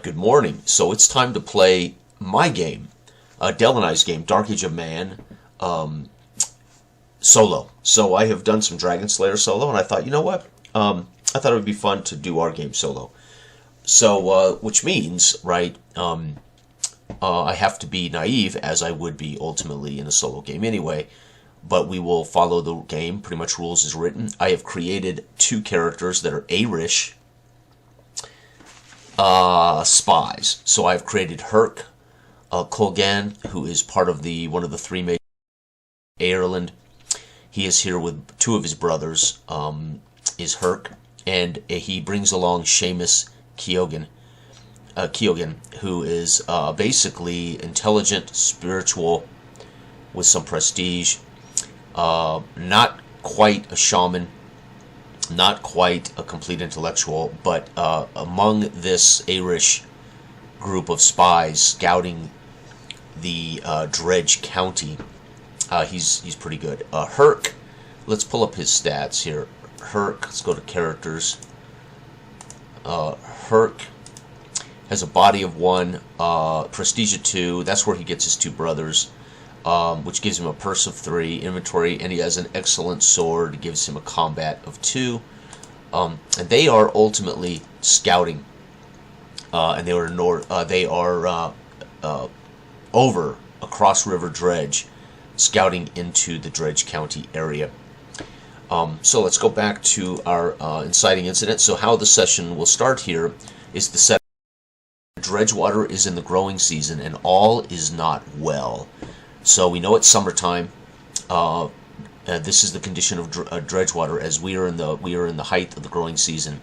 good morning. So it's time to play my game, Dell and I's game, Dark Age of Man, solo. So I have done some Dragon Slayer solo, and I thought, you know what? I thought it would be fun to do our game solo. So, which means, right, I have to be naive, as I would be ultimately in a solo game anyway, but we will follow the game, pretty much rules as written. I have created two characters that are Irish spies. So I've created Herc Colgan, who is part of one of the three major Ireland. He is here with two of his brothers, is Herc, and he brings along Seamus Keoghan, who is basically intelligent, spiritual, with some prestige, not quite a shaman, not quite a complete intellectual, but among this Irish group of spies scouting the Dredge County, he's pretty good. Herc, let's pull up his stats here. Herc, let's go to characters. Herc has a body of 1, prestige of 2. That's where he gets his two brothers, which gives him a purse of 3, inventory, and he has an excellent sword, gives him a combat of 2. And they are ultimately scouting, and they are over across River Dredge, scouting into the Dredge County area. So let's go back to our inciting incident. So how the session will start here is the set. Dredgewater is in the growing season, and all is not well. So we know it's summertime. This is the condition of Dredgewater, as we are in the height of the growing season.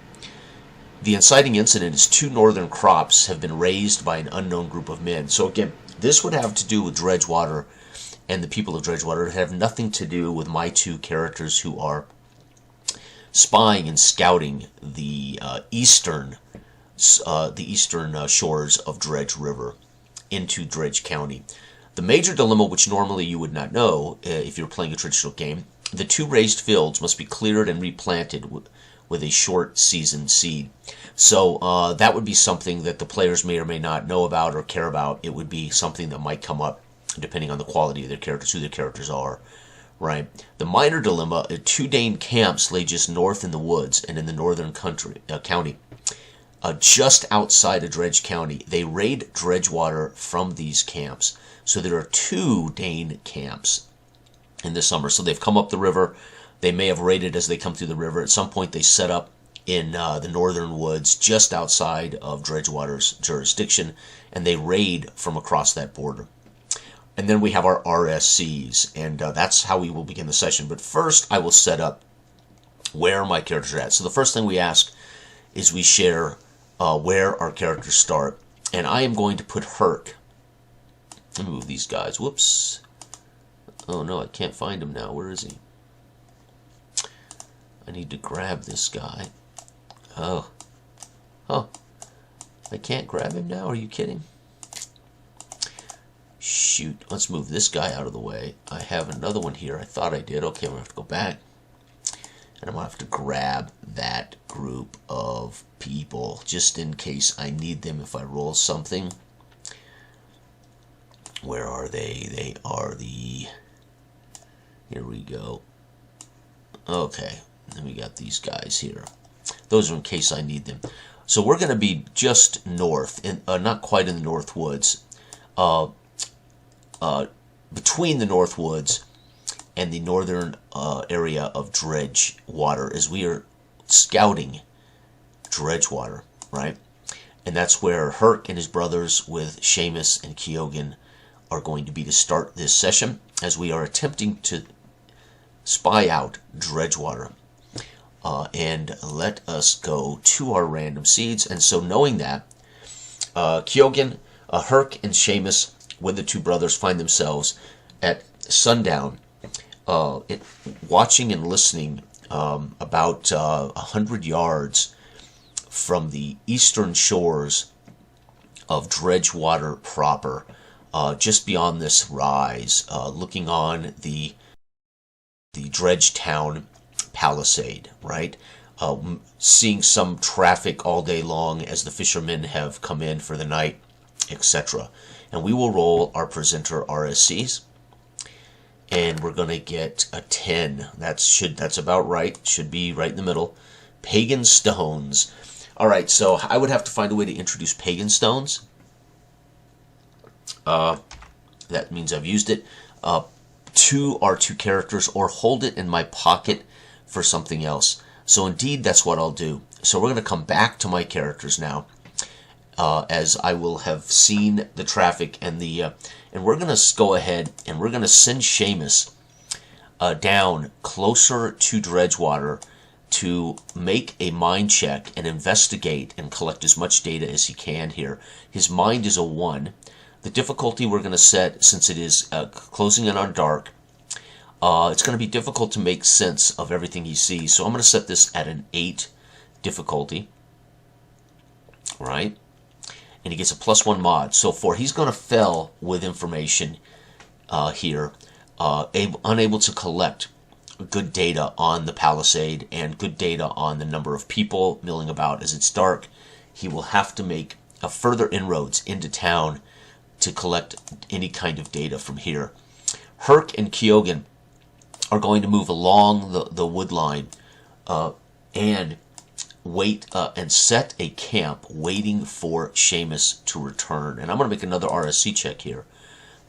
The inciting incident is 2 northern crops have been raised by an unknown group of men. So again, this would have to do with Dredgewater and the people of Dredgewater. It have nothing to do with my two characters who are spying and scouting the eastern shores of Dredge River into Dredge County. The major dilemma, which normally you would not know if you're playing a traditional game, the 2 raised fields must be cleared and replanted with a short season seed. So that would be something that the players may or may not know about or care about. It would be something that might come up depending on the quality of their characters, who their characters are. Right. The minor dilemma: 2 Dane camps lay just north in the woods and in the northern county. Just outside of Dredge County. They raid Dredgewater from these camps. So there are 2 Dane camps in the summer. So they've come up the river. They may have raided as they come through the river. At some point they set up in the northern woods just outside of Dredgewater's jurisdiction, and they raid from across that border. And then we have our RSCs, and that's how we will begin the session. But first I will set up where my characters are at. So the first thing we ask is we share where our characters start. And I am going to put Herc. Let me move these guys. Whoops. Oh no, I can't find him now. Where is he? I need to grab this guy. Oh. I can't grab him now? Are you kidding? Shoot. Let's move this guy out of the way. I have another one here. I thought I did. Okay, I'm going to have to go back. And I'm going to have to grab that group of people just in case I need them if I roll something. Where are they? They are the... Here we go. Okay. Then we got these guys here. Those are in case I need them. So we're going to be just north, not quite in the North Woods. Between the North Woods and the northern area of Dredgewater, as we are scouting Dredgewater, right? And that's where Herc and his brothers with Seamus and Keoghan are going to be to start this session, as we are attempting to spy out Dredgewater. And let us go to our random seeds. And so knowing that, Keoghan, Herc, and Seamus with the 2 brothers find themselves at sundown watching and listening about 100 yards from the eastern shores of Dredgewater proper, just beyond this rise, looking on the Dredge Town palisade, right? seeing some traffic all day long as the fishermen have come in for the night, etc. And we will roll our presenter RSCs, and we're going to get a 10. That's about right. Should be right in the middle. Pagan stones. All right, so I would have to find a way to introduce pagan stones. That means I've used it. 2 are 2 characters, or hold it in my pocket for something else. So indeed, that's what I'll do. So we're going to come back to my characters now, as I will have seen the traffic and and we're going to go ahead and we're going to send Seamus down closer to Dredgewater to make a mind check and investigate and collect as much data as he can here. His mind is a 1. The difficulty we're going to set, since it is closing in on dark, it's going to be difficult to make sense of everything he sees. So I'm going to set this at an 8 difficulty. Right? And he gets a +1 mod. So he's going to fail with information here, unable to collect good data on the palisade and good data on the number of people milling about as it's dark. He will have to make a further inroads into town to collect any kind of data from here. Herc and Kyogen are going to move along the wood line and wait and set a camp waiting for Seamus to return. And I'm going to make another RSC check here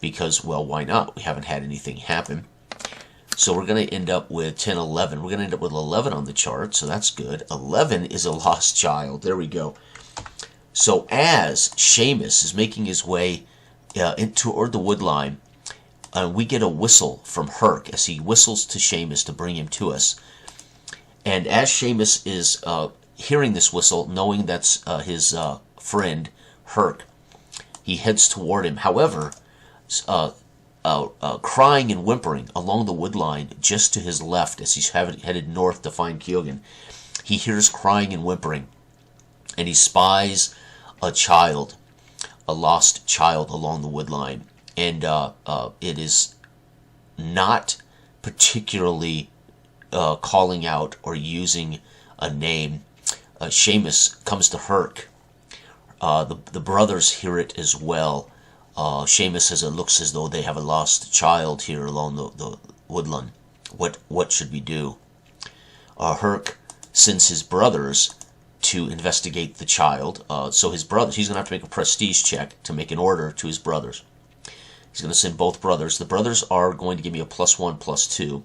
because, well, why not? We haven't had anything happen. So we're going to end up with 10, 11. We're going to end up with 11 on the chart, so that's good. 11 is a lost child. There we go. So as Seamus is making his way toward the wood line, we get a whistle from Herc as he whistles to Seamus to bring him to us. And as Seamus is hearing this whistle, knowing that's his friend, Herc, he heads toward him. However, crying and whimpering along the wood line just to his left as he's headed north to find Kyogen, he hears crying and whimpering, and he spies a child, a lost child along the wood line. And it is not particularly calling out or using a name. Seamus comes to Herc. The brothers hear it as well. Seamus says it looks as though they have a lost child here along the woodland. What should we do? Herc sends his brothers to investigate the child. So his brothers, he's going to have to make a prestige check to make an order to his brothers. He's going to send both brothers. The brothers are going to give me a +1, +2.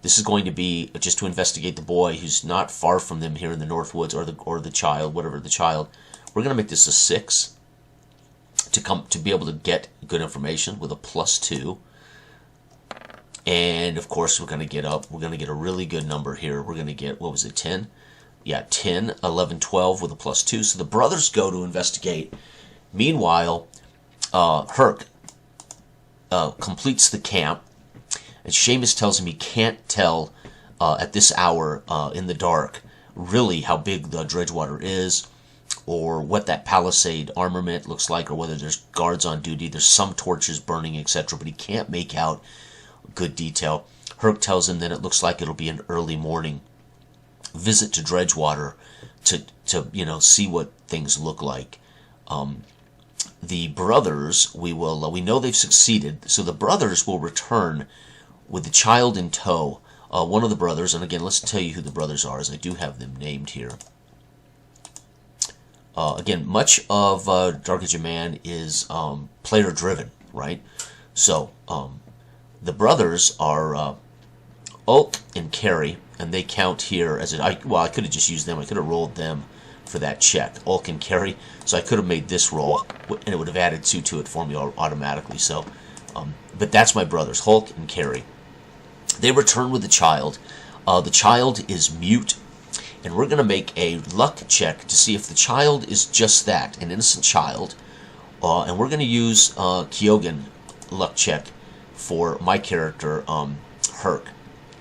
This is going to be just to investigate the boy who's not far from them here in the North Woods, or the child, whatever the child. We're going to make this a 6 to be able to get good information with a +2. And of course we're going to get a really good number here. We're going to get, what was it, 10? Yeah, 10, 11, 12 with a +2. So the brothers go to investigate. Meanwhile, Herc completes the camp, and Seamus tells him he can't tell at this hour in the dark really how big the Dredgewater is, or what that palisade armament looks like, or whether there's guards on duty. There's some torches burning, etc., but he can't make out good detail. Herc tells him that it looks like it'll be an early morning visit to Dredgewater to see what things look like. The brothers, we know they've succeeded, so the brothers will return with the child in tow. One of the brothers, and again, let's tell you who the brothers are, as I do have them named here. Again, much of Dark Age of Man is player-driven, right? So, the brothers are Ulk and Carrie, and they count here as I could have just used them. I could have rolled them for that check, Ulk and Carrie. So I could have made this roll, and it would have added 2 to it for me automatically. So, but that's my brothers, Hulk and Carrie. They return with the child. The child is mute, and we're going to make a luck check to see if the child is just that, an innocent child. And we're going to use Kyogen luck check for my character, Herc.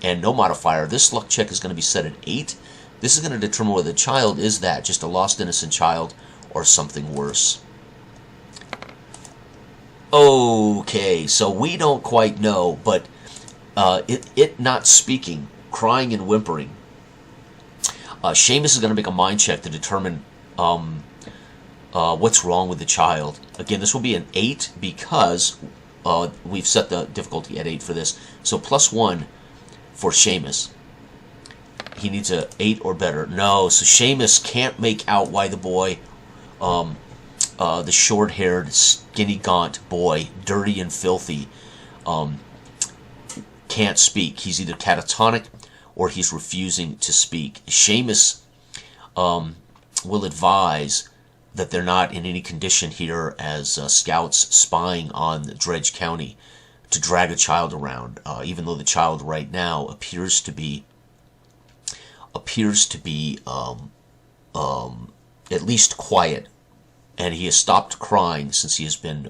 And no modifier. This luck check is going to be set at 8. This is going to determine whether the child is that, just a lost innocent child, or something worse. Okay, so we don't quite know, but it not speaking, crying and whimpering, Seamus is going to make a mind check to determine what's wrong with the child. Again, this will be an 8 because we've set the difficulty at 8 for this. So +1 for Seamus. He needs a 8 or better. No, so Seamus can't make out why the boy, the short-haired, skinny, gaunt boy, dirty and filthy, can't speak. He's either catatonic or he's refusing to speak. Seamus will advise that they're not in any condition here as scouts spying on Dredge County to drag a child around, even though the child right now appears to be at least quiet, and he has stopped crying since he has been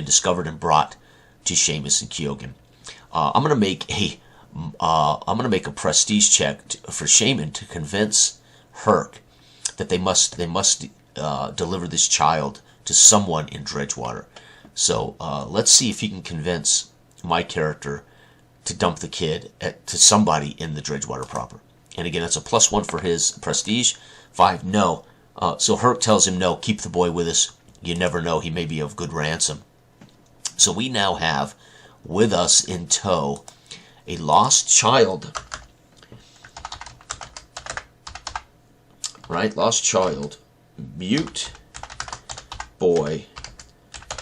discovered and brought to Seamus and Kyogen. I'm gonna make a prestige check for Shaman to convince Herc that they must deliver this child to someone in Dredgewater. So let's see if he can convince my character to dump the kid to somebody in the Dredgewater proper. And again, that's a +1 for his prestige. 5, no. So Herc tells him, no, keep the boy with us. You never know, he may be of good ransom. So we now have with us in tow a lost child. Right? Lost child. Mute boy.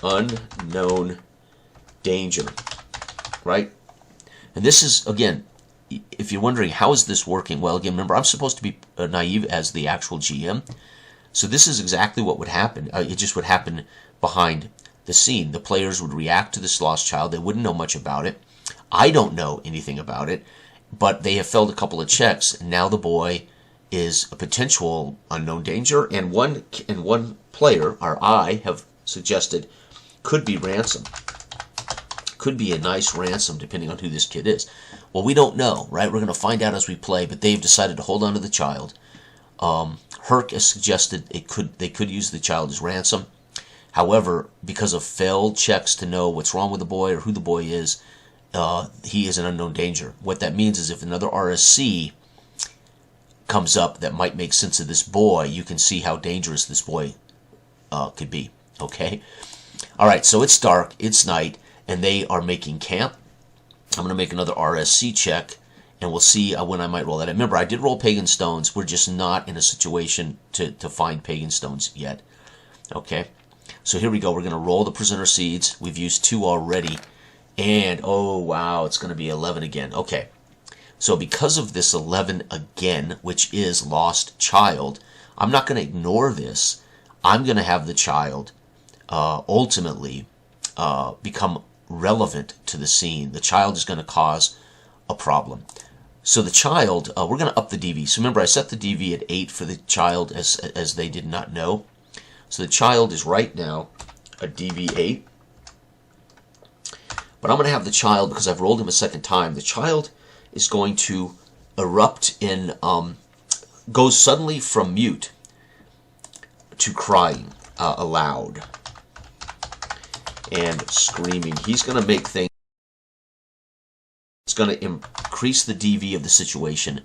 Unknown danger. Right? And this is, again, if you're wondering how is this working, well, again, remember, I'm supposed to be naive as the actual GM. So this is exactly what would happen. It just would happen behind the scene. The players would react to this lost child. They wouldn't know much about it. I don't know anything about it, but they have failed a couple of checks. Now the boy is a potential unknown danger, and one player, or I, have suggested could be ransom. Could be a nice ransom, depending on who this kid is. Well, we don't know, right? We're going to find out as we play, but they've decided to hold on to the child. Herc has suggested they could use the child as ransom. However, because of failed checks to know what's wrong with the boy or who the boy is, he is an unknown danger. What that means is if another RSC comes up that might make sense of this boy, you can see how dangerous this boy could be. Okay? All right, so it's dark, it's night, and they are making camp. I'm going to make another RSC check, and we'll see when I might roll that. Remember, I did roll Pagan Stones. We're just not in a situation to find Pagan Stones yet. Okay? So here we go. We're going to roll the Presenter Seeds. We've used 2 already. And, oh, wow, it's going to be 11 again. Okay. So because of this 11 again, which is Lost Child, I'm not going to ignore this. I'm going to have the child ultimately become relevant to the scene. The child is going to cause a problem. So the child, we're going to up the DV. So remember, I set the DV at 8 for the child as they did not know. So the child is right now a DV 8. But I'm going to have the child, because I've rolled him a second time, the child is going to erupt in, goes suddenly from mute to crying aloud and screaming. He's going to make things, it's going to increase the DV of the situation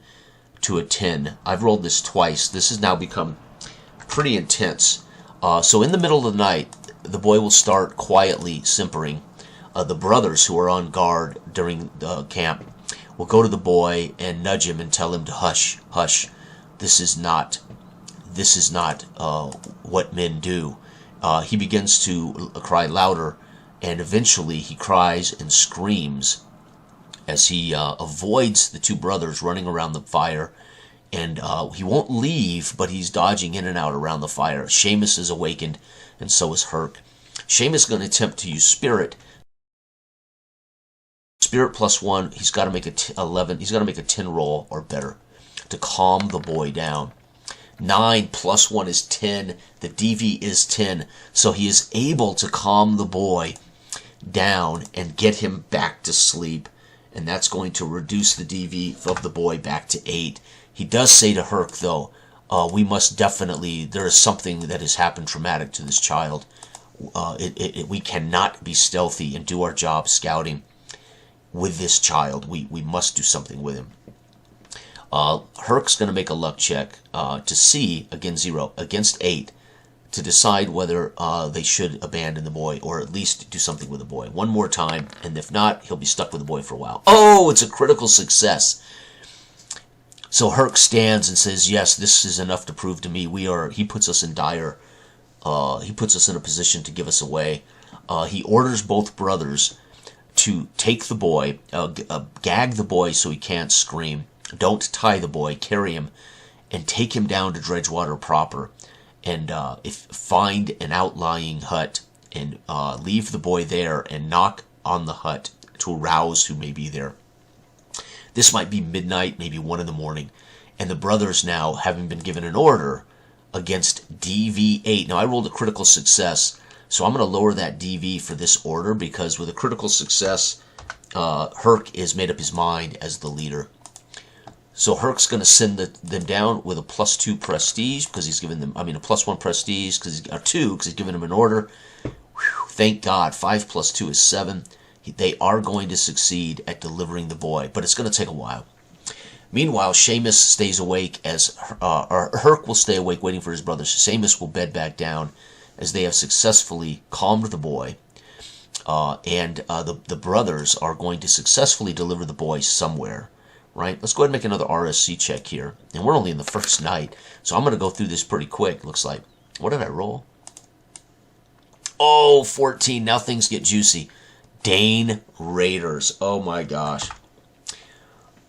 to a 10. I've rolled this twice. This has now become pretty intense. So in the middle of the night, the boy will start quietly simpering. The brothers who are on guard during the camp will go to the boy and nudge him and tell him to hush, hush. This is not what men do. He begins to cry louder, and eventually he cries and screams as he avoids the 2 brothers running around the fire. And he won't leave, but he's dodging in and out around the fire. Seamus is awakened, and so is Herc. Seamus is going to attempt to use Spirit. Spirit +1, he's got to make a 11. He's got to make a 10 roll or better to calm the boy down. 9 +1 is 10. The DV is 10. So he is able to calm the boy down and get him back to sleep. And that's going to reduce the DV of the boy back to 8. He does say to Herc, though, we must definitely, there is something that has happened traumatic to this child. We cannot be stealthy and do our job scouting with this child. We must do something with him. Herc's going to make a luck check to see, again 0, against 8, to decide whether they should abandon the boy or at least do something with the boy. One more time, and if not, he'll be stuck with the boy for a while. Oh, it's a critical success. So Herc stands and says, yes, this is enough to prove to me he puts us in he puts us in a position to give us away. He orders both brothers to take the boy, gag the boy so he can't scream. Don't tie the boy, carry him, and take him down to Dredgewater proper. And find an outlying hut and leave the boy there and knock on the hut to arouse who may be there. This might be midnight, maybe 1 in the morning, and the brothers now, having been given an order against DV8. Now, I rolled a critical success, so I'm going to lower that DV for this order, because with a critical success, Herc is made up his mind as the leader. So Herc's going to send them down with a +2 prestige, because he's given them, a +1 prestige, or 2, because he's given them an order. Whew, thank God, 5 + 2 is 7. They are going to succeed at delivering the boy, but it's going to take a while. Meanwhile, Seamus stays awake or Herc will stay awake waiting for his brothers. Seamus will bed back down as they have successfully calmed the boy, and the brothers are going to successfully deliver the boy somewhere. Right? Let's go ahead and make another RSC check here, and we're only in the first night, so I'm going to go through this pretty quick. Looks like. What did I roll? Oh, 14. Now things get juicy. Dane Raiders. Oh my gosh.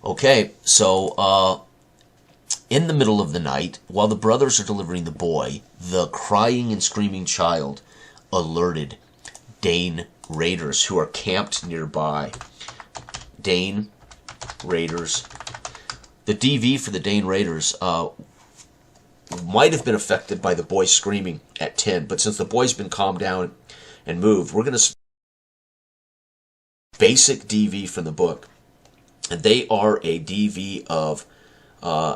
Okay, so in the middle of the night, while the brothers are delivering the boy, the crying and screaming child alerted Dane Raiders, who are camped nearby. Dane Raiders. The DV for the Dane Raiders might have been affected by the boy screaming at 10, but since the boy's been calmed down and moved, we're going to basic DV from the book, and they are a DV of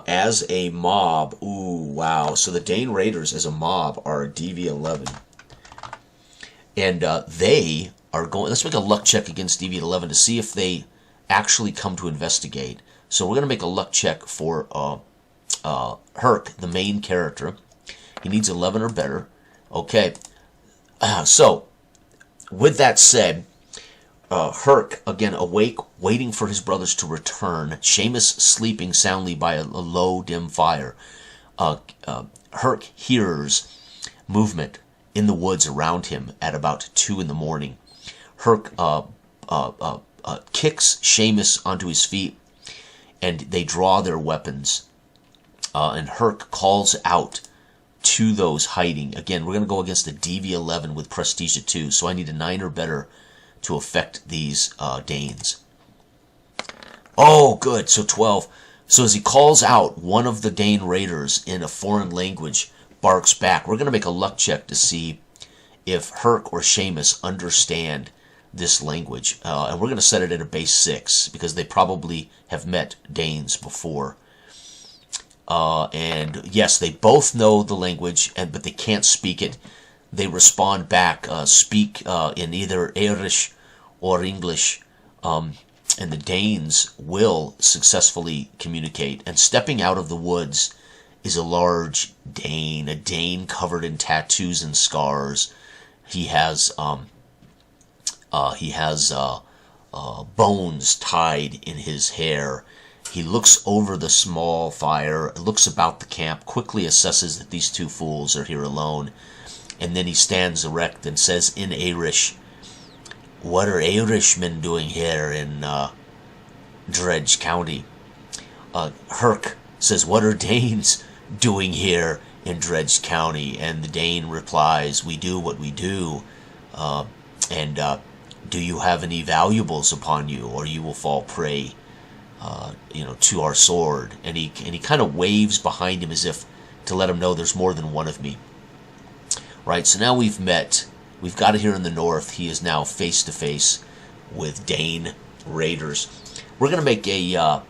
as a mob. Ooh, wow. So the Dane Raiders as a mob are a DV 11, and they are going. Let's make a luck check against DV 11 to see if they actually come to investigate. So we're going to make a luck check for Herc, the main character. He needs 11 or better. Okay. So with that said, Herc, again, awake, waiting for his brothers to return. Seamus sleeping soundly by a low, dim fire. Herc hears movement in the woods around him at about 2 in the morning. Herc kicks Seamus onto his feet, and they draw their weapons. And Herc calls out to those hiding. Again, we're going to go against the DV11 with Prestige at 2, so I need a 9 or better to affect these Danes. Oh, good. So 12. So as he calls out, one of the Dane Raiders in a foreign language barks back. We're going to make a luck check to see if Herc or Seamus understand this language. And we're going to set it at a base 6, because they probably have met Danes before. And yes, they both know the language, but they can't speak it. They respond back, speak in either Irish or English, and the Danes will successfully communicate. And stepping out of the woods is a large Dane, a Dane covered in tattoos and scars. He has bones tied in his hair. He looks over the small fire, looks about the camp, quickly assesses that these two fools are here alone, and then he stands erect and says in Irish, "What are Irishmen doing here in Dredge County?" Herc says, "What are Danes doing here in Dredge County?" And the Dane replies, "We do what we do, and do you have any valuables upon you, or you will fall prey to our sword?" And he kind of waves behind him as if to let him know there's more than one of me. Right, so now we've met. We've got it here in the north. He is now face to face with Dane Raiders. We're going to make a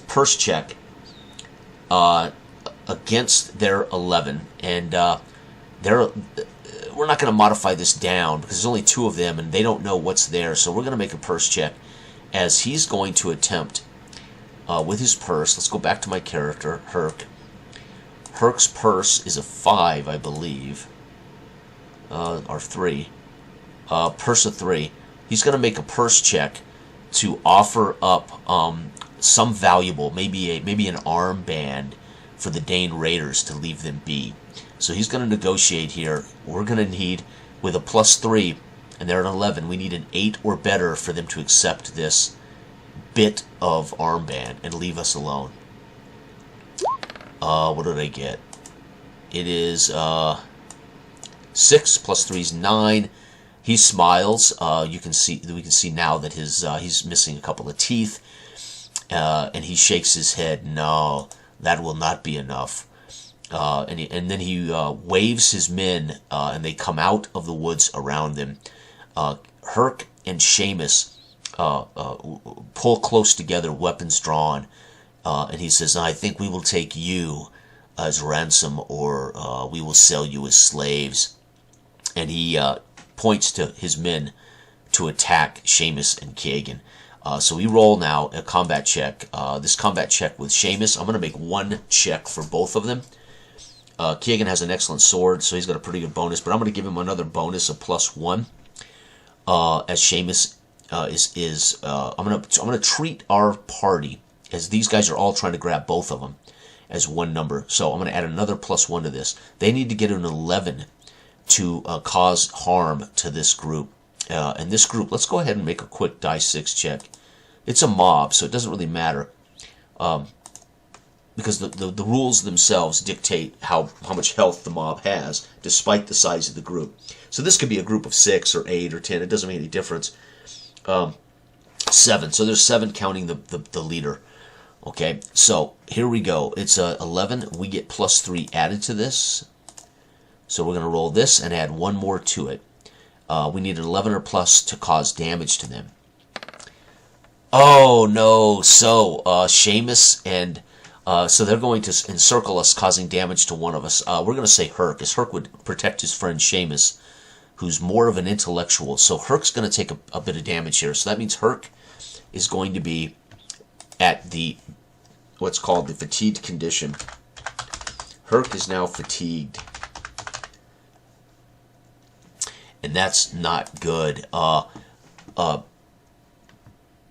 purse check against their 11, and we're not going to modify this down because there's only 2 of them and they don't know what's there. So we're going to make a purse check as he's going to attempt with his purse. Let's go back to my character, Herc. Herc's purse is a 5, I believe. Or 3. Purse of 3. He's going to make a purse check to offer up some valuable, maybe an armband for the Dane Raiders to leave them be. So he's going to negotiate here. We're going to need, with a +3, and they're at 11, we need an 8 or better for them to accept this bit of armband and leave us alone. What did I get? It is 6 + 3 is 9. He smiles. We can see now that he's missing a couple of teeth, and he shakes his head. No, that will not be enough. And then he waves his men, and they come out of the woods around them. Herc and Seamus pull close together, weapons drawn, and he says, "I think we will take you as ransom, or we will sell you as slaves." And he points to his men to attack Seamus and Kagan. So we roll now a combat check. This combat check with Seamus, I'm going to make 1 check for both of them. Kagan has an excellent sword, so he's got a pretty good bonus, but I'm going to give him another bonus of +1. As Seamus I'm going to treat our party, as these guys are all trying to grab both of them, as 1 number. So I'm going to add another +1 to this. They need to get an 11 to cause harm to this group. And this group, let's go ahead and make a quick die 6 check. It's a mob, so it doesn't really matter. Because the rules themselves dictate how much health the mob has, despite the size of the group. So this could be a group of 6 or 8 or 10. It doesn't make any difference. 7. So there's 7 counting the leader. Okay, so here we go. It's 11. We get +3 added to this. So we're going to roll this and add 1 more to it. We need an 11 or plus to cause damage to them. Oh, no. So, Seamus and... so they're going to encircle us, causing damage to one of us. We're going to say Herc, as Herc would protect his friend Seamus, who's more of an intellectual. So Herc's going to take a bit of damage here. So that means Herc is going to be at the what's called the fatigued condition. Herc is now fatigued. And that's not good.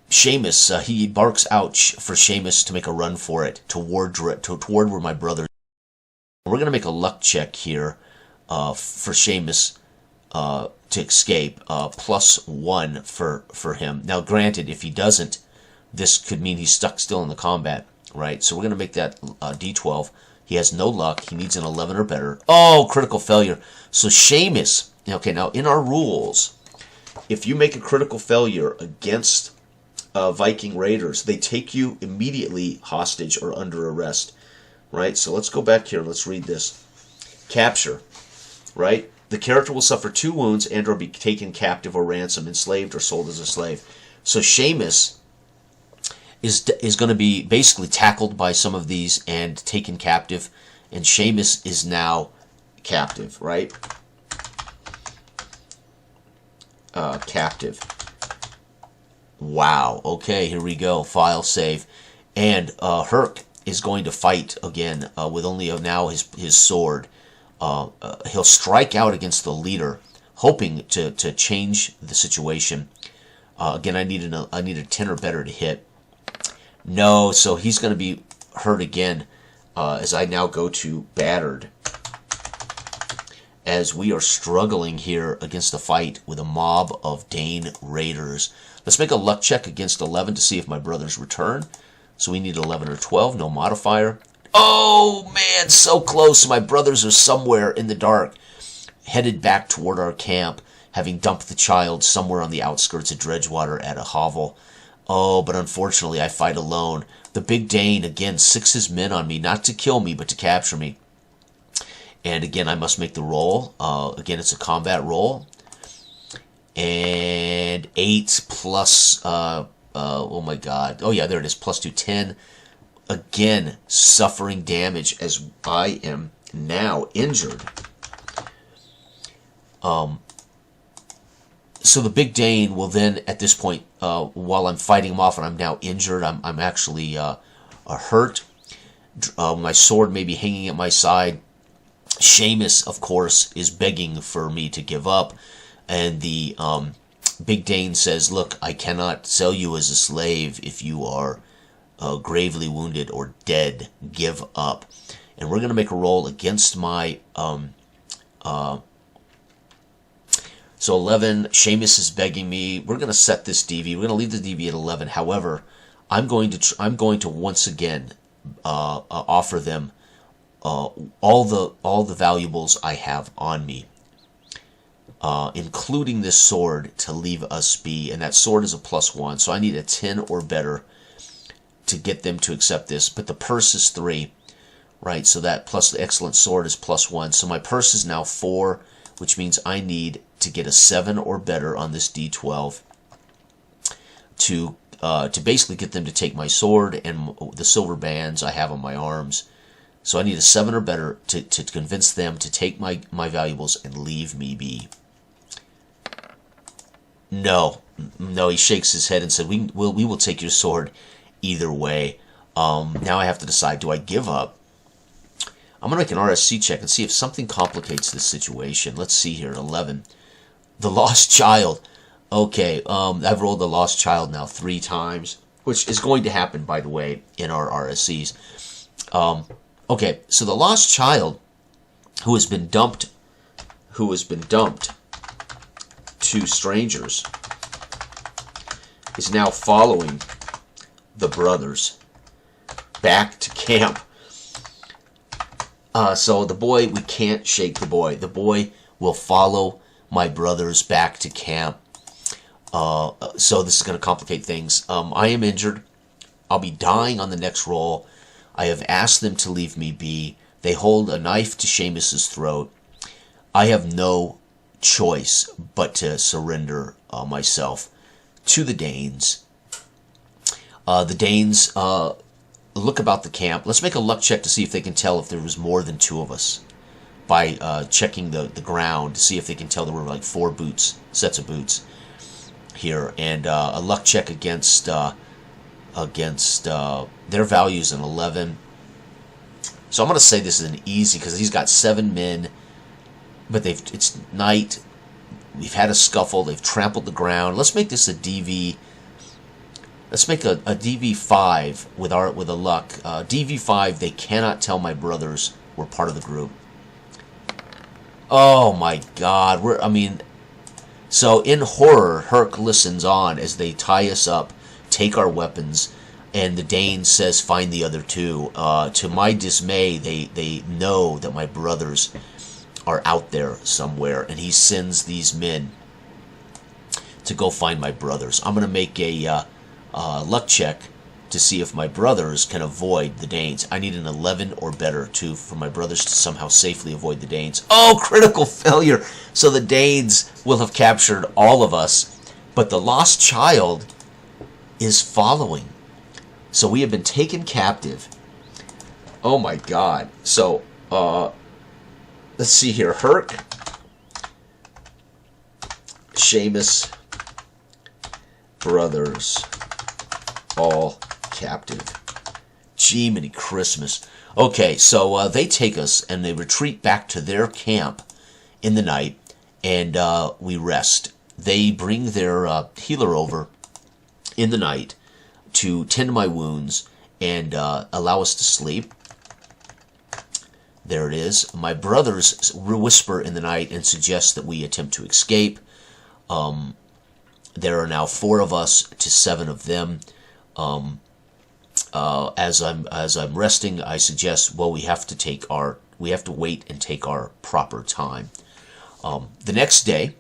Seamus, he barks out for Seamus to make a run for it, toward where my brother. We're going to make a luck check here for Seamus to escape, +1 for him. Now, granted, if he doesn't, this could mean he's stuck still in the combat, right? So we're going to make that D12. He has no luck. He needs an 11 or better. Oh, critical failure. So Seamus, okay, now in our rules, if you make a critical failure against Viking raiders, they take you immediately hostage or under arrest, right? So let's go back here and let's read this. Capture, right? The character will suffer 2 wounds and or be taken captive or ransomed, enslaved, or sold as a slave. So Seamus is going to be basically tackled by some of these and taken captive, and Seamus is now captive, right? Captive. Wow. Okay, here we go. File save. And Herc is going to fight again with only now his sword. He'll strike out against the leader, hoping to change the situation. Again, I need a 10 or better to hit. No, so he's going to be hurt again as I now go to battered. As we are struggling here against a fight with a mob of Dane raiders. Let's make a luck check against 11 to see if my brothers return. So we need 11 or 12, no modifier. Oh, man, so close. My brothers are somewhere in the dark, headed back toward our camp, having dumped the child somewhere on the outskirts of Dredgewater at a hovel. Oh, but unfortunately, I fight alone. The big Dane, again, sicks his men on me, not to kill me, but to capture me. And again, I must make the roll. Again, it's a combat roll. And 8 plus, oh my god. Oh yeah, there it is, +2, 10. Again, suffering damage as I am now injured. So the big Dane will then, at this point, while I'm fighting him off and I'm now injured, I'm actually hurt. My sword may be hanging at my side. Seamus, of course, is begging for me to give up. And the big Dane says, look, I cannot sell you as a slave if you are gravely wounded or dead. Give up. And we're going to make a roll against my... So 11, Seamus is begging me. We're going to set this DV. We're going to leave the DV at 11. However, I'm going to once again offer them all the valuables I have on me, including this sword, to leave us be. And that sword is a +1, so I need a 10 or better to get them to accept this. But the purse is 3, right? So that plus the excellent sword is +1. So my purse is now 4, which means I need to get a 7 or better on this D12 to basically get them to take my sword and the silver bands I have on my arms. So I need a 7 or better to convince them to take my valuables and leave me be. No, he shakes his head and said, we will take your sword either way. Now I have to decide, do I give up? I'm going to make an RSC check and see if something complicates this situation. Let's see here, 11. The Lost Child. Okay, I've rolled the Lost Child now 3 times, which is going to happen, by the way, in our RSCs. Okay, so the Lost Child, who has been dumped to strangers, is now following the brothers back to camp. So the boy, we can't shake the boy. The boy will follow my brothers back to camp. So this is going to complicate things. I am injured. I'll be dying on the next roll. I have asked them to leave me be. They hold a knife to Seamus's throat. I have no choice but to surrender myself to the Danes. The Danes look about the camp. Let's make a luck check to see if they can tell if there was more than 2 of us by checking the ground to see if they can tell there were like 4 sets of boots here, and a luck check against their values an 11. So I'm going to say this is an easy because he's got 7 men, but it's night. We've had a scuffle. They've trampled the ground. Let's make this a DV. Let's make a DV5 with a luck. DV5. They cannot tell my brothers we're part of the group. Oh my God! So in horror, Herc listens on as they tie us up, take our weapons, and the Dane says, "Find the other 2." To my dismay, they know that my brothers are out there somewhere, and he sends these men to go find my brothers. I'm going to make a luck check to see if my brothers can avoid the Danes. I need an 11 or better for my brothers to somehow safely avoid the Danes. Oh, critical failure! So the Danes will have captured all of us, but the Lost Child is following. So we have been taken captive. Oh my God. So, let's see here. Herc, Seamus, brothers, all captive. Gee, many Christmas. Okay, so they take us and they retreat back to their camp in the night, and we rest. They bring their healer over in the night to tend to my wounds and allow us to sleep. There it is. My brothers whisper in the night and suggest that we attempt to escape. There are now 4 of us to 7 of them. As I'm resting, I suggest, well, we have to wait and take our proper time. The next day,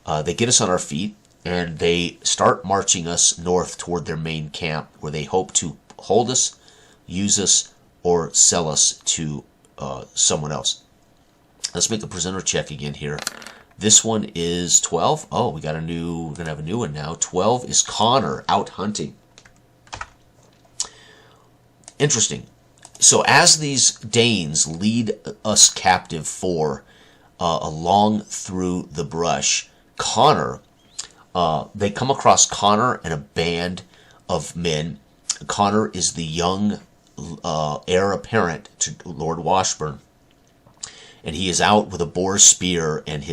they get us on our feet and they start marching us north toward their main camp, where they hope to hold us, use us, or sell us to someone else. Let's make a presenter check again here. This one is 12. Oh, we're gonna have a new one now. 12 is Connor, out hunting. Interesting. So as these Danes lead us captive along through the brush, Connor They come across Connor and a band of men. Connor is the young heir apparent to Lord Washburn, and he is out with a boar spear and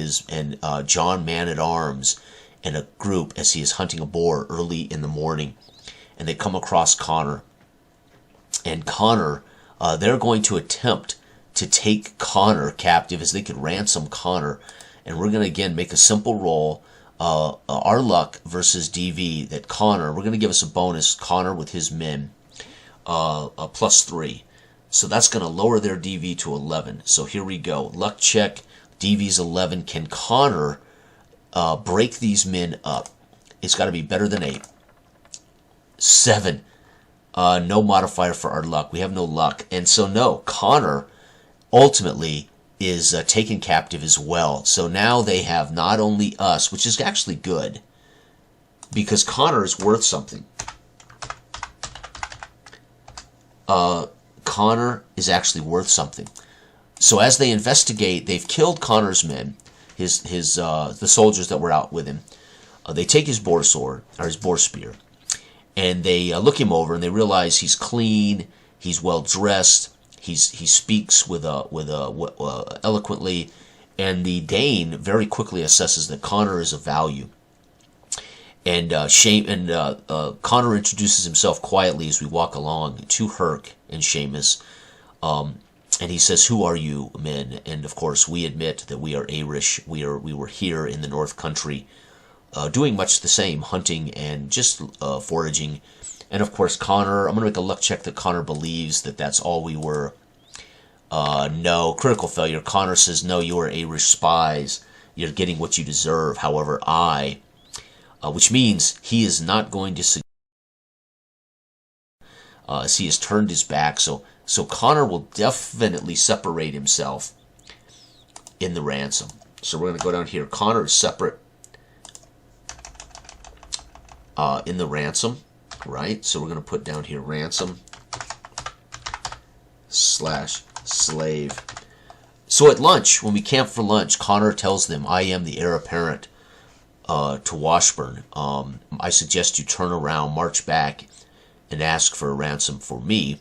John Man-at-Arms and a group as he is hunting a boar early in the morning. And they come across Connor. And Connor, they're going to attempt to take Connor captive as they could ransom Connor. And we're going to, again, make a simple roll. Our luck versus DV that Connor, we're going to give us a bonus. Connor with his men, +3. So that's going to lower their DV to 11. So here we go. Luck check. DV's 11. Can Connor break these men up? It's got to be better than 8. 7. No modifier for our luck. We have no luck. And so no, Connor ultimately is taken captive as well. So now they have not only us, which is actually good, because Connor is worth something. Connor is actually worth something. So as they investigate, they've killed Connor's men, the soldiers that were out with him. They take his boar sword, or his boar spear, and they look him over, and they realize he's clean, he's well dressed, he speaks eloquently, and the Dane very quickly assesses that Connor is of value. And Connor introduces himself quietly as we walk along to Herc and Seamus, and he says, "Who are you, men?" And of course, we admit that we are Irish. We were here in the North Country, doing much the same, hunting and just foraging. And of course, Connor, I'm going to make a luck check that Connor believes that that's all we were. No, critical failure. Connor says, "No, you are Irish spies. You're getting what you deserve. However, which means he is not going to as he has turned his back. So Connor will definitely separate himself in the ransom. So we're going to go down here. Connor is separate in the ransom, right? So we're going to put down here ransom / slave. So at lunch, when we camp for lunch, Connor tells them, "I am the heir apparent to Washburn. I suggest you turn around, march back, and ask for a ransom for me."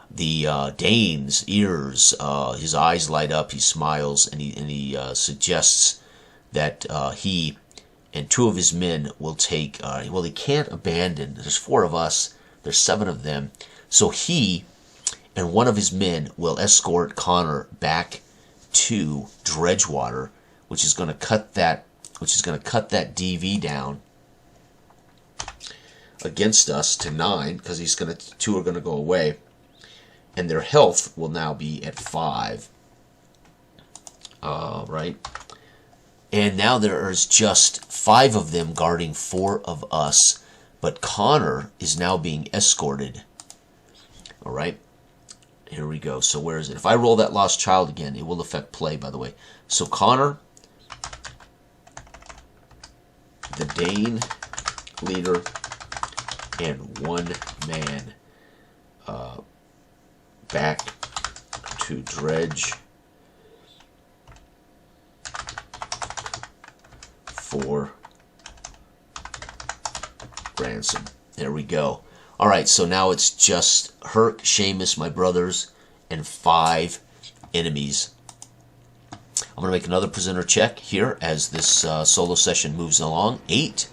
The Dane's ears, his eyes light up, he smiles, and he suggests that he and 2 of his men will take, well, they can't abandon, there's 4 of us, there's 7 of them, so he and 1 of his men will escort Connor back to Dredgewater, which is going to cut that DV down against us to 9, because 2 are going to go away, and their health will now be at 5. Right? And now there is just 5 of them guarding 4 of us, but Connor is now being escorted. All right? Here we go. So where is it? If I roll that lost child again, it will affect play, by the way. So Connor, the Dane leader, and 1 man back to Dredge for ransom. There we go. All right, so now it's just Herc, Seamus, my brothers, and 5 enemies. I'm going to make another prisoner check here as this solo session moves along. 8.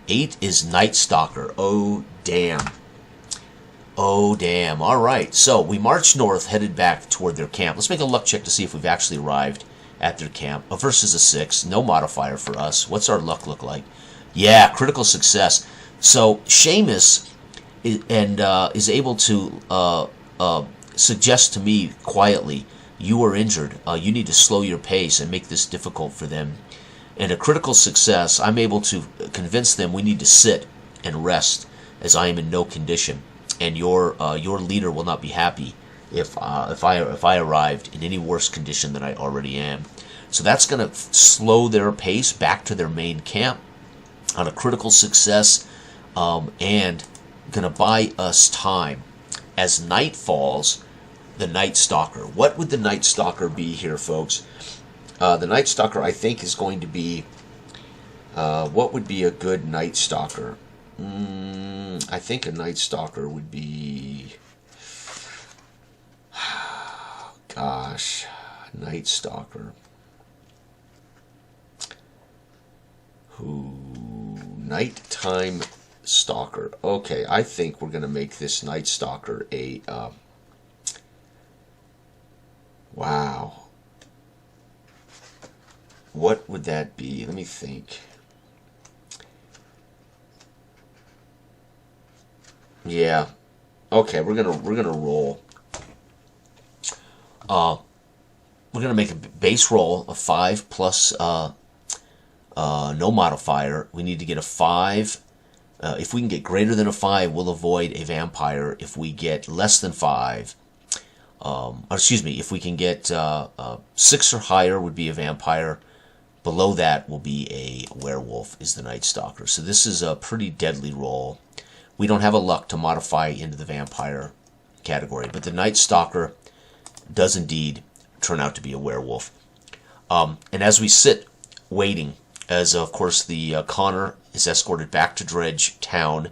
8 is Night Stalker. Oh, damn. Oh, damn. All right, so we march north, headed back toward their camp. Let's make a luck check to see if we've actually arrived at their camp. Versus a 6. No modifier for us. What's our luck look like? Yeah, critical success. So Seamus is able to suggest to me quietly, "You are injured. You need to slow your pace and make this difficult for them." And a critical success, I'm able to convince them we need to sit and rest, as I am in no condition, and your leader will not be happy if I arrived in any worse condition than I already am. So that's going to slow their pace back to their main camp on a critical success, and going to buy us time. As night falls, the Night Stalker. What would the Night Stalker be here, folks? The Night Stalker, I think, is going to be What would be a good Night Stalker? I think a Night Stalker would be... Gosh, Night Stalker. Nighttime Stalker. Okay, I think we're going to make this Night Stalker a... wow. What would that be? Let me think. Yeah. Okay, we're gonna roll. We're gonna make a base roll of 5 plus no modifier. We need to get a 5. If we can get greater than a 5, we'll avoid a vampire. If we get less than 5, if we can get 6 or higher, would be a vampire. Below that will be a werewolf, is the Night Stalker. So this is a pretty deadly roll. We don't have a luck to modify into the vampire category, but the Night Stalker does indeed turn out to be a werewolf. And as we sit waiting, as of course the Connor is escorted back to Dredge Town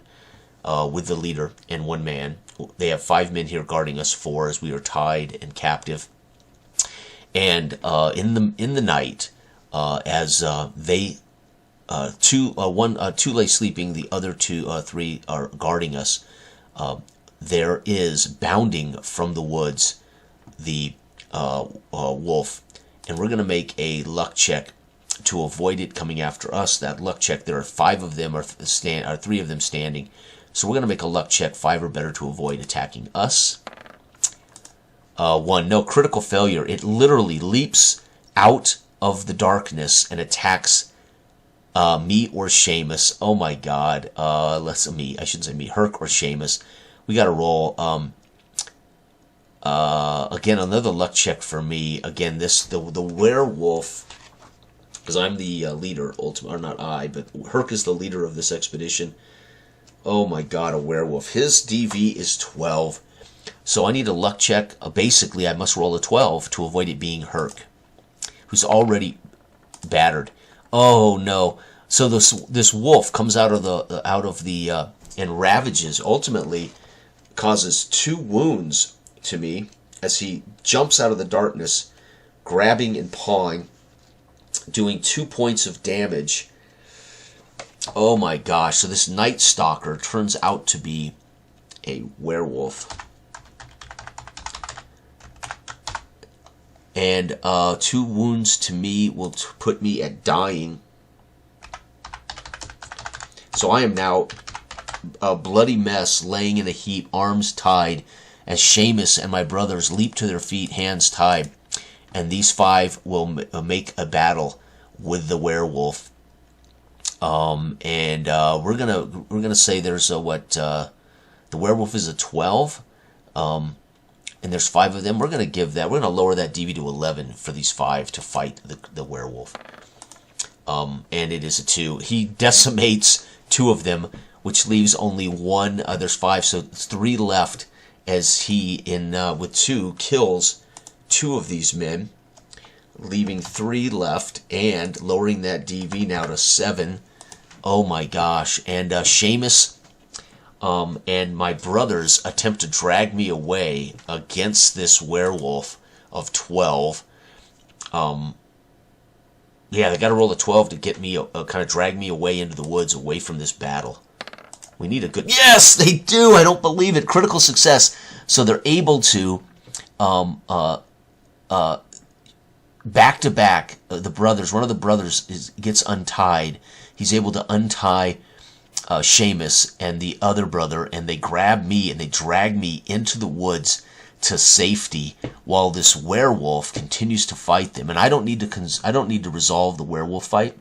with the leader and 1 man. They have 5 men here guarding us, 4 as we are tied and captive. And in the night, as they two lay sleeping, the other 3 are guarding us. There is bounding from the woods the wolf, and we're going to make a luck check to avoid it coming after us. That luck check, there are 5 of them, or 3 of them standing. So we're going to make a luck check, 5 or better, to avoid attacking us. 1, no, critical failure. It literally leaps out of the darkness and attacks me or Seamus. Oh my God. I shouldn't say me, Herc or Seamus. We got to roll. Again, another luck check for me. Again, the werewolf, because I'm the leader, or not I, but Herc is the leader of this expedition. Oh my God, a werewolf. His DV is 12. So I need a luck check. Basically, I must roll a 12 to avoid it being Herc, who's already battered. Oh no! So this wolf comes out of the and ravages. Ultimately, causes 2 wounds to me as he jumps out of the darkness, grabbing and pawing, doing 2 points of damage. Oh my gosh! So this Night Stalker turns out to be a werewolf. And 2 wounds to me will put me at dying. So I am now a bloody mess, laying in a heap, arms tied, as Seamus and my brothers leap to their feet, hands tied. And these 5 will make a battle with the werewolf. We're gonna say there's the werewolf is a 12. And there's 5 of them. We're going to lower that DV to 11 for these 5 to fight the werewolf. And it is a 2. He decimates 2 of them, which leaves only 1. There's 5, so 3 left, as he, with 2, kills 2 of these men, leaving 3 left, and lowering that DV now to 7. Oh my gosh. And Seamus and my brothers attempt to drag me away against this werewolf of 12. Yeah, they got to roll a 12 to get me, kind of drag me away into the woods, away from this battle. We need a good... Yes, they do! I don't believe it. Critical success. So they're able to, back to back, the brothers, one of the brothers gets untied. He's able to untie Seamus and the other brother, and they grab me and they drag me into the woods to safety, while this werewolf continues to fight them. And I don't need to resolve the werewolf fight,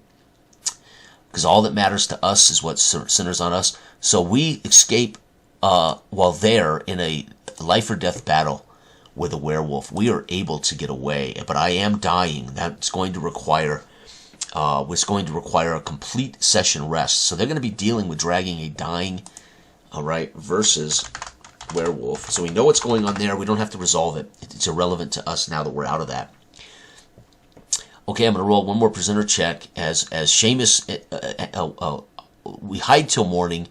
because all that matters to us is what centers on us. So we escape while they're in a life or death battle with a werewolf. We are able to get away, but I am dying. That's going to require a complete session rest. So they're going to be dealing with dragging a dying, versus werewolf. So we know what's going on there. We don't have to resolve it. It's irrelevant to us now that we're out of that. Okay, I'm going to roll one more presenter check as Seamus. We hide till morning,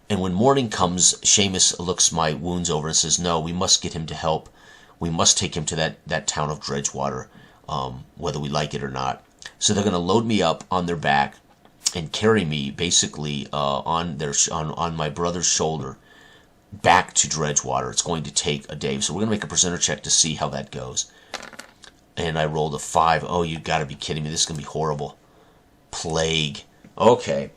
and when morning comes, Seamus looks my wounds over and says, "No, we must get him to help. We must take him to that town of Dredgewater, whether we like it or not." So they're going to load me up on their back and carry me basically on my brother's shoulder back to Dredgewater. It's going to take a day, so we're going to make a presenter check to see how that goes. And I rolled a 5. Oh, you got to be kidding me! This is going to be horrible. Plague. Okay.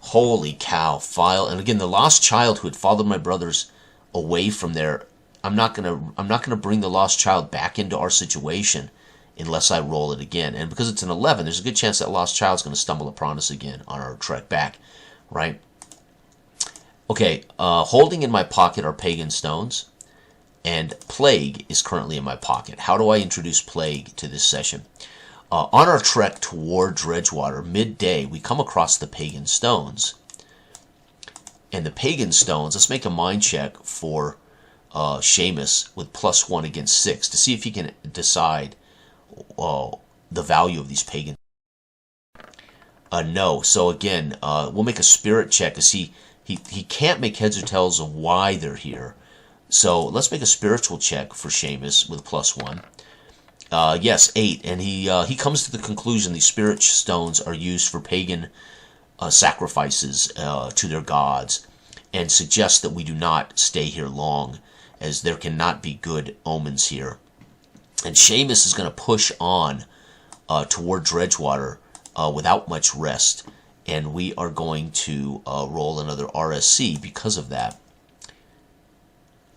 Holy cow! File. And again, the lost child who had followed my brothers away from there. I'm not gonna bring the lost child back into our situation unless I roll it again. And because it's an 11, there's a good chance that lost child's going to stumble upon us again on our trek back, right? Okay. Holding in my pocket are pagan stones, and plague is currently in my pocket. How do I introduce plague to this session? On our trek toward Dredgewater, midday, we come across the pagan stones. And the pagan stones, let's make a mind check for Seamus with +1 against 6 to see if he can decide the value of these pagan. No. So again, we'll make a spirit check to see he can't make heads or tails of why they're here. So let's make a spiritual check for Seamus with +1. Yes, 8, and he comes to the conclusion these spirit stones are used for pagan sacrifices to their gods, and suggests that we do not stay here long, as there cannot be good omens here. And Seamus is going to push on toward Dredgewater without much rest, and we are going to roll another RSC because of that.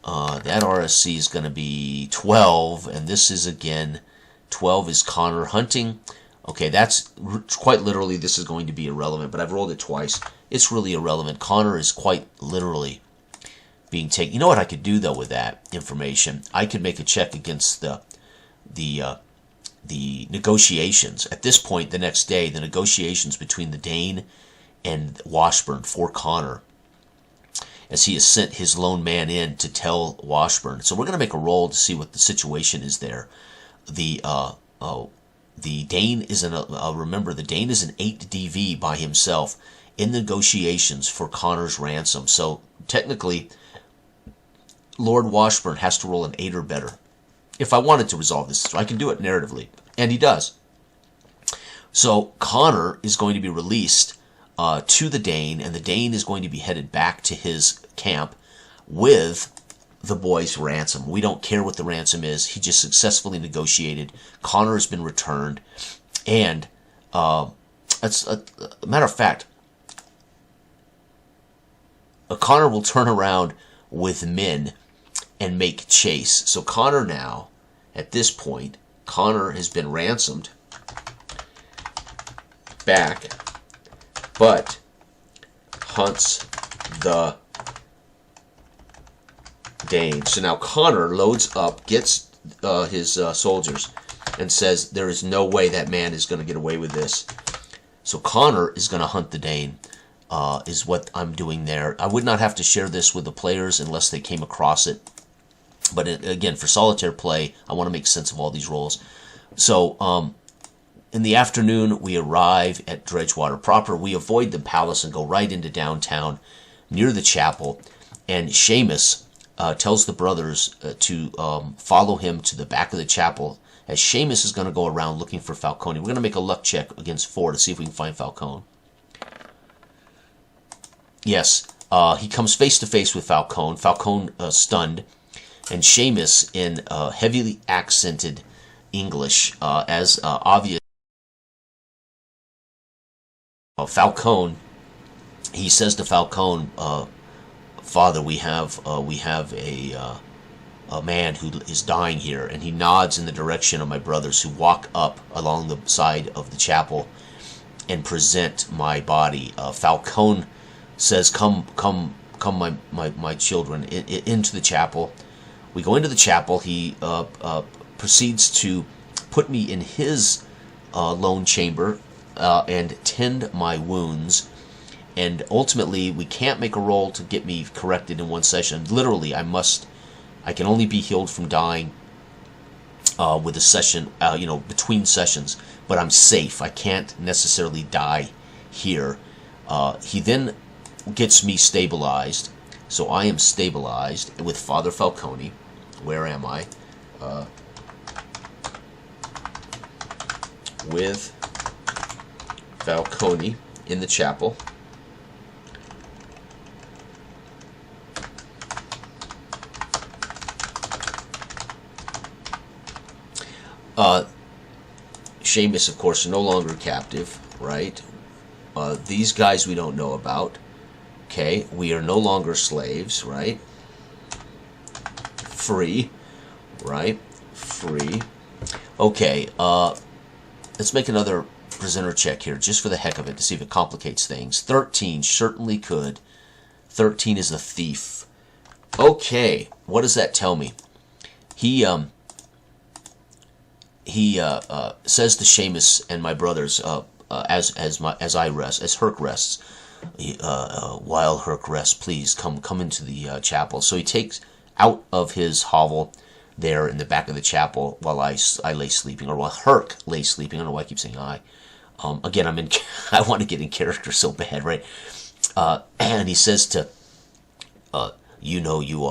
That RSC is going to be 12, and this is again 12 is Connor hunting. Okay, that's quite literally this is going to be irrelevant, but I've rolled it twice. It's really irrelevant. Connor is quite literally being taken. You know what I could do though with that information? I could make a check against the negotiations. At this point, the next day, the negotiations between the Dane and Washburn for Connor, as he has sent his lone man in to tell Washburn. So we're going to make a roll to see what the situation is there. The Dane is remember, the Dane is an 8 DV by himself in negotiations for Connor's ransom. So technically, Lord Washburn has to roll an 8 or better. If I wanted to resolve this, I can do it narratively, and he does. So Connor is going to be released to the Dane, and the Dane is going to be headed back to his camp with the boy's ransom. We don't care what the ransom is. He just successfully negotiated. Connor has been returned, and that's a matter of fact, Connor will turn around with men and make chase. So Connor now, at this point, Connor has been ransomed back, but hunts the Dane. So now Connor loads up, gets his soldiers, and says there is no way that man is going to get away with this. So Connor is going to hunt the Dane, is what I'm doing there. I would not have to share this with the players unless they came across it. But again, for solitaire play, I want to make sense of all these roles. So in the afternoon, we arrive at Dredgewater proper. We avoid the palace and go right into downtown near the chapel. And Seamus tells the brothers to follow him to the back of the chapel, as Seamus is going to go around looking for Falcone. We're going to make a luck check against 4 to see if we can find Falcone. Yes, he comes face to face with Falcone. Falcone stunned, and Seamus in heavily accented English, as obvious. Falcone, he says to Falcone, "Father, we have a man who is dying here," and he nods in the direction of my brothers, who walk up along the side of the chapel and present my body. Falcone says, "Come, my children, into the chapel." We go into the chapel. He proceeds to put me in his lone chamber and tend my wounds. And ultimately, we can't make a roll to get me corrected in one session. Literally, I can only be healed from dying with a session, between sessions, but I'm safe. I can't necessarily die here. He then gets me stabilized, so I am stabilized with Father Falcone. Where am I? With Falcone in the chapel. Seamus, of course, no longer captive, right? These guys we don't know about. Okay, we are no longer slaves, right? Free, right? Free. Okay, let's make another presenter check here, just for the heck of it, to see if it complicates things. 13 certainly could. 13 is a thief. Okay, what does that tell me? He says to Seamus and my brothers, as Herc rests, while Herc rests, please come into the chapel. So he takes out of his hovel there in the back of the chapel while I lay sleeping, or while Herc lay sleeping. I don't know why I keep saying I. Again, I want to get in character so bad, right? And he says to, you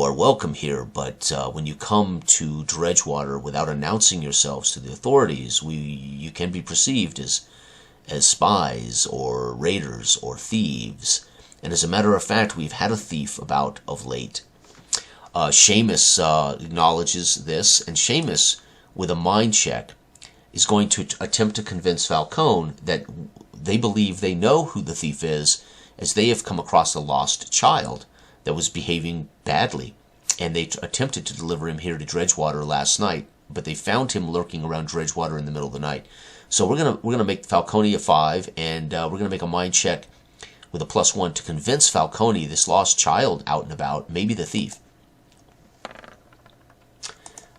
are welcome here, but when you come to Dredgewater without announcing yourselves to the authorities, you can be perceived as spies or raiders or thieves. And as a matter of fact, we've had a thief about of late. Seamus acknowledges this, and Seamus, with a mind check, is going to attempt to convince Falcone that they believe they know who the thief is, as they have come across a lost child that was behaving badly, and they attempted to deliver him here to Dredgewater last night, but they found him lurking around Dredgewater in the middle of the night. So we're gonna make Falcone a 5, and we're gonna make a mind check with a +1 to convince Falcone, this lost child out and about, may be the thief.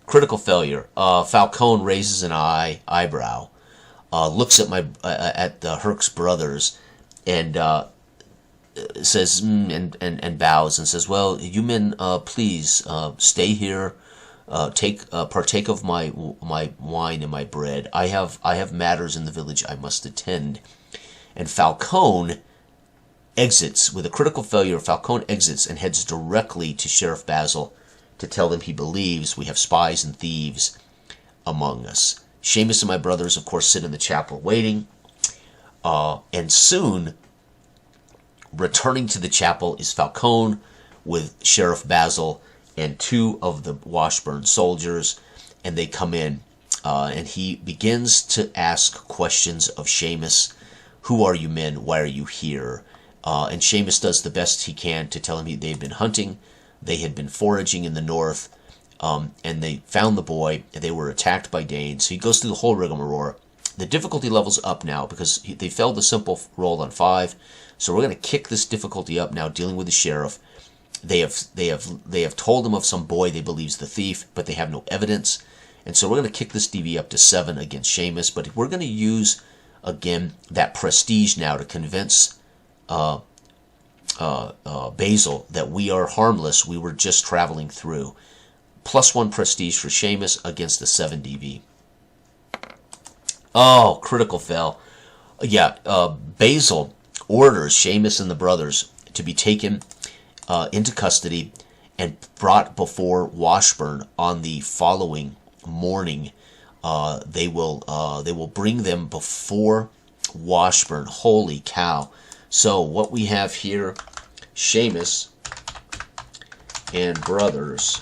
Critical failure. Falcone raises an eyebrow, looks at the Herc's brothers, and says and bows and says, "Well, you men, please stay here. Partake of my wine and my bread. I have matters in the village I must attend." And Falcone exits with a critical failure. Falcone exits and heads directly to Sheriff Basil to tell them he believes we have spies and thieves among us. Seamus and my brothers, of course, sit in the chapel waiting, and soon, returning to the chapel is Falcone with Sheriff Basil and 2 of the Washburn soldiers, and they come in, and he begins to ask questions of Seamus. Who are you men? Why are you here? And Seamus does the best he can to tell him they'd been hunting, they had been foraging in the north, and they found the boy, and they were attacked by Danes. So he goes through the whole rigmarole. The difficulty level's up now because they failed the simple roll on 5. So we're going to kick this difficulty up now, dealing with the sheriff. They have told him of some boy they believe's the thief, but they have no evidence. And so we're going to kick this DV up to 7 against Seamus. But we're going to use, again, that prestige now to convince Basil that we are harmless. We were just traveling through. +1 prestige for Seamus against the 7 DV. Oh, critical fail. Yeah, Basil orders Seamus and the brothers to be taken into custody and brought before Washburn on the following morning. They will bring them before Washburn. Holy cow. So what we have here, Seamus and brothers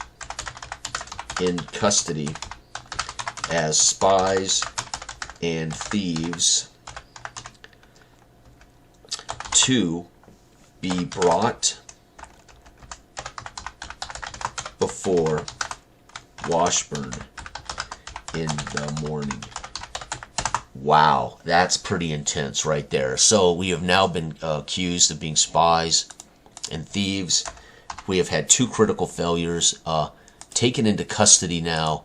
in custody as spies and thieves to be brought before Washburn in the morning. Wow, that's pretty intense right there. So we have now been accused of being spies and thieves. We have had 2 critical failures, taken into custody now.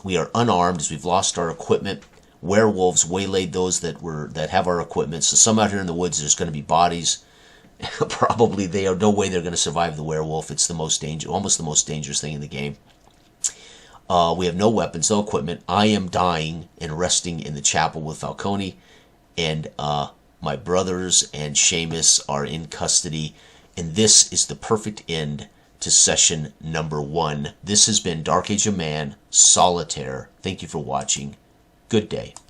We are unarmed as we've lost our equipment. Werewolves waylaid those that have our equipment. So some out here in the woods, there's going to be bodies. Probably no way they're going to survive the werewolf. It's almost the most dangerous thing in the game. We have no weapons, no equipment. I am dying and resting in the chapel with Falcone, and my brothers and Seamus are in custody, and this is the perfect end to session number 1. This has been Dark Age of Man Solitaire. Thank you for watching. Good day.